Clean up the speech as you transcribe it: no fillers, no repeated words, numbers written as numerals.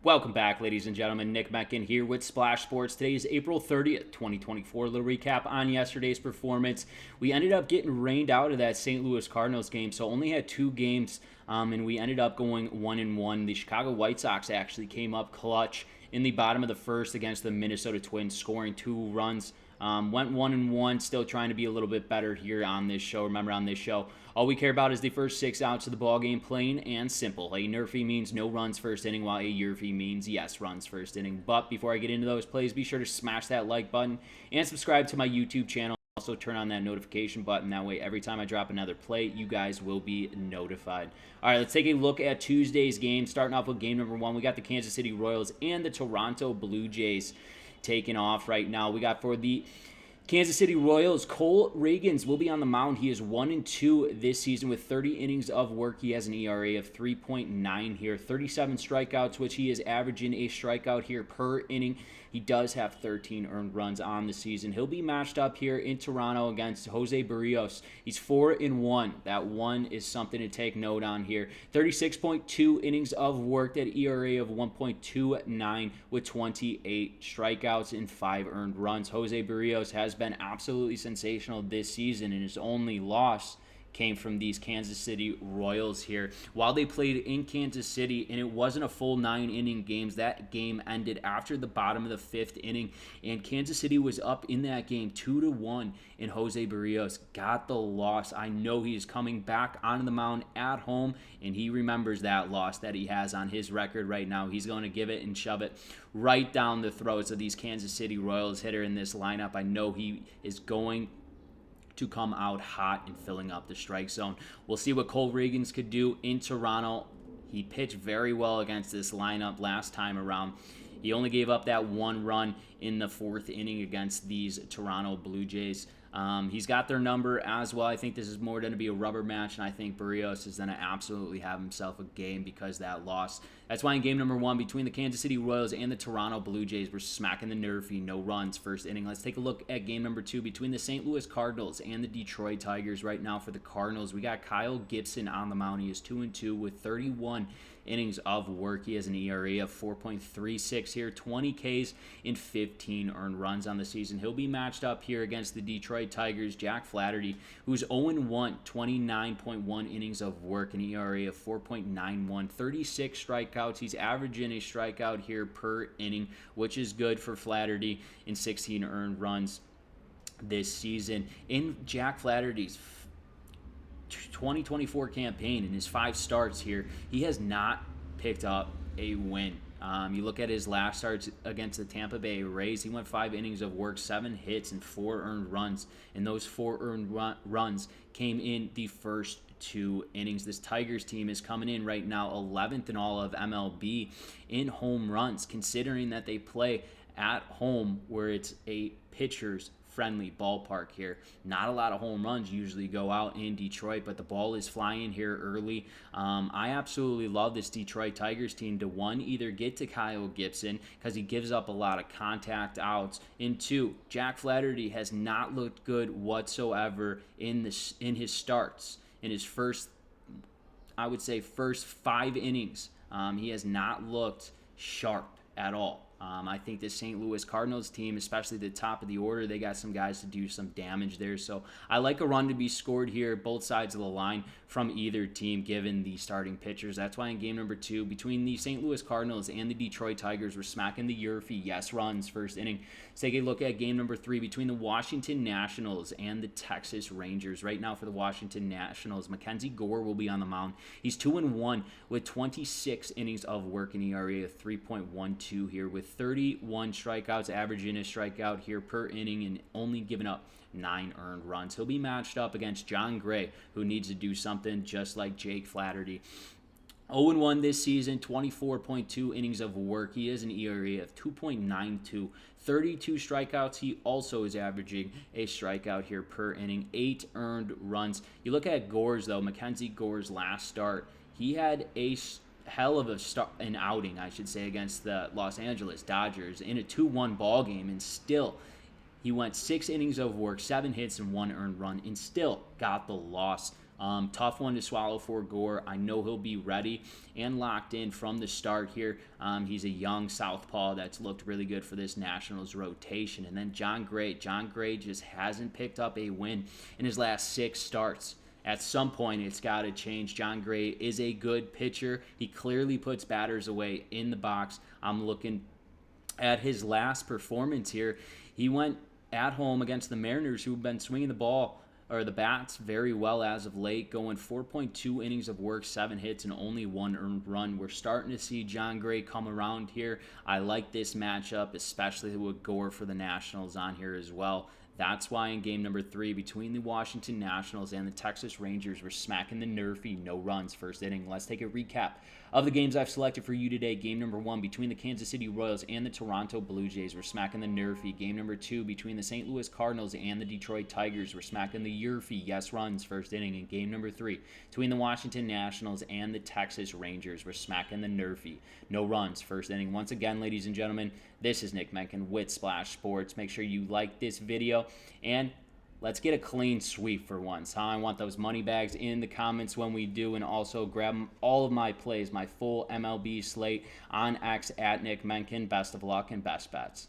Welcome back, ladies and gentlemen. Nick Menken here with Splash Sports. Today is April 30th, 2024. A little recap on yesterday's performance. We ended up getting rained out of that St. Louis Cardinals game, so only had two games, and we ended up going 1-1. The Chicago White Sox actually came up clutch in the bottom of the first against the Minnesota Twins, scoring 2 runs. Went 1-1, still trying to be a little bit better here on this show. Remember, on this show, all we care about is the first 6 outs of the ball game, plain and simple. A NRFI means no runs first inning, while a YRFI means yes runs first inning. But before I get into those plays, be sure to smash that like button and subscribe to my YouTube channel. Also, turn on that notification button. That way, every time I drop another play, you guys will be notified. All right, let's take a look at Tuesday's game. Starting off with game number 1, we got the Kansas City Royals and the Toronto Blue Jays taking off right now. We got for the Kansas City Royals, Cole Ragans will be on the mound. He is 1-2 this season with 30 innings of work. He has an ERA of 3.9 here, 37 strikeouts, which he is averaging a strikeout here per inning. He does have 13 earned runs on the season. He'll be matched up here in Toronto against Jose Barrios. He's 4-1. That one is something to take note on here. 36.2 innings of work, that ERA of 1.29 with 28 strikeouts and 5 earned runs. Jose Barrios has been absolutely sensational this season, and his only loss came from these Kansas City Royals here. While they played in Kansas City, and it wasn't a full 9-inning game, that game ended after the bottom of the 5th inning, and Kansas City was up in that game 2-1, and Jose Barrios got the loss. I know he is coming back onto the mound at home, and he remembers that loss that he has on his record right now. He's going to give it and shove it right down the throats of these Kansas City Royals hitter in this lineup. I know he is going to come out hot and filling up the strike zone. We'll see what Cole Ragans could do in Toronto. He pitched very well against this lineup last time around. He only gave up that 1 run in the 4th inning against these Toronto Blue Jays. He's got their number as well. I think this is more going to be a rubber match, and I think Barrios is going to absolutely have himself a game because of that loss. That's why in game number 1 between the Kansas City Royals and the Toronto Blue Jays, we're smacking the NRFI, no runs first inning. Let's take a look at game number 2 between the St. Louis Cardinals and the Detroit Tigers. Right now for the Cardinals, we got Kyle Gibson on the mound. He is 2-2 with 31 innings of work. He has an ERA of 4.36 here, 20 Ks and 15 earned runs on the season. He'll be matched up here against the Detroit Tigers' Jack Flaherty, who's 0-1, 29.1 innings of work, an ERA of 4.91, 36 strikeouts. He's averaging a strikeout here per inning, which is good for Flaherty, in 16 earned runs this season. In Jack Flaherty's 2024 campaign, in his 5 starts here, he has not picked up a win. You look at his last starts against the Tampa Bay Rays, he went 5 innings of work, 7 hits, and 4 earned runs. And those 4 earned runs came in the first 2 innings. This Tigers team is coming in right now 11th in all of MLB in home runs, considering that they play at home where it's a pitcher's friendly ballpark here. Not a lot of home runs usually go out in Detroit, but the ball is flying here early. I absolutely love this Detroit Tigers team to, 1, either get to Kyle Gibson because he gives up a lot of contact outs, and 2, Jack Flaherty has not looked good whatsoever in his starts. In his first 5 innings, he has not looked sharp at all. I think this St. Louis Cardinals team, especially the top of the order, they got some guys to do some damage there. So I like a run to be scored here, both sides of the line from either team, given the starting pitchers. That's why in game number 2, between the St. Louis Cardinals and the Detroit Tigers, we're smacking the YRFI yes runs first inning. Let's take a look at game number 3 between the Washington Nationals and the Texas Rangers. Right now for the Washington Nationals, Mackenzie Gore will be on the mound. He's 2-1 with 26 innings of work, an ERA of 3.12 here, with 31 strikeouts, averaging a strikeout here per inning, and only giving up 9 earned runs. He'll be matched up against John Gray, who needs to do something just like Jake Flaherty. 0-1 this season, 24.2 innings of work. He has an ERA of 2.92, 32 strikeouts. He also is averaging a strikeout here per inning, 8 earned runs. You look at Gore's, though, Mackenzie Gore's last start, he had a hell of an outing, I should say, against the Los Angeles Dodgers in a 2-1 ball game, and still he went 6 innings of work, 7 hits, and 1 earned run, and still got the loss. Tough one to swallow for Gore. I know he'll be ready and locked in from the start here. He's a young southpaw that's looked really good for this Nationals rotation. And then John Gray. John Gray just hasn't picked up a win in his last 6 starts. At some point, it's got to change. John Gray is a good pitcher. He clearly puts batters away in the box. I'm looking at his last performance here. He went at home against the Mariners, who've been swinging the ball or the bats very well as of late, going 4.2 innings of work, 7 hits, and only 1 earned run. We're starting to see John Gray come around here. I like this matchup, especially with Gore for the Nationals on here as well. That's why in game number 3 between the Washington Nationals and the Texas Rangers, we're smacking the NRFI, no runs, first inning. Let's take a recap of the games I've selected for you today. Game number 1 between the Kansas City Royals and the Toronto Blue Jays, we're smacking the NRFI. Game number 2 between the St. Louis Cardinals and the Detroit Tigers, we're smacking the YRFI, yes runs, first inning. And game number 3 between the Washington Nationals and the Texas Rangers, we're smacking the NRFI, no runs, first inning. Once again, ladies and gentlemen, this is Nick Menken with Splash Sports. Make sure you like this video, and let's get a clean sweep for once. I want those money bags in the comments when we do, and also grab all of my plays, my full MLB slate on X at Nick Menken. Best of luck and best bets.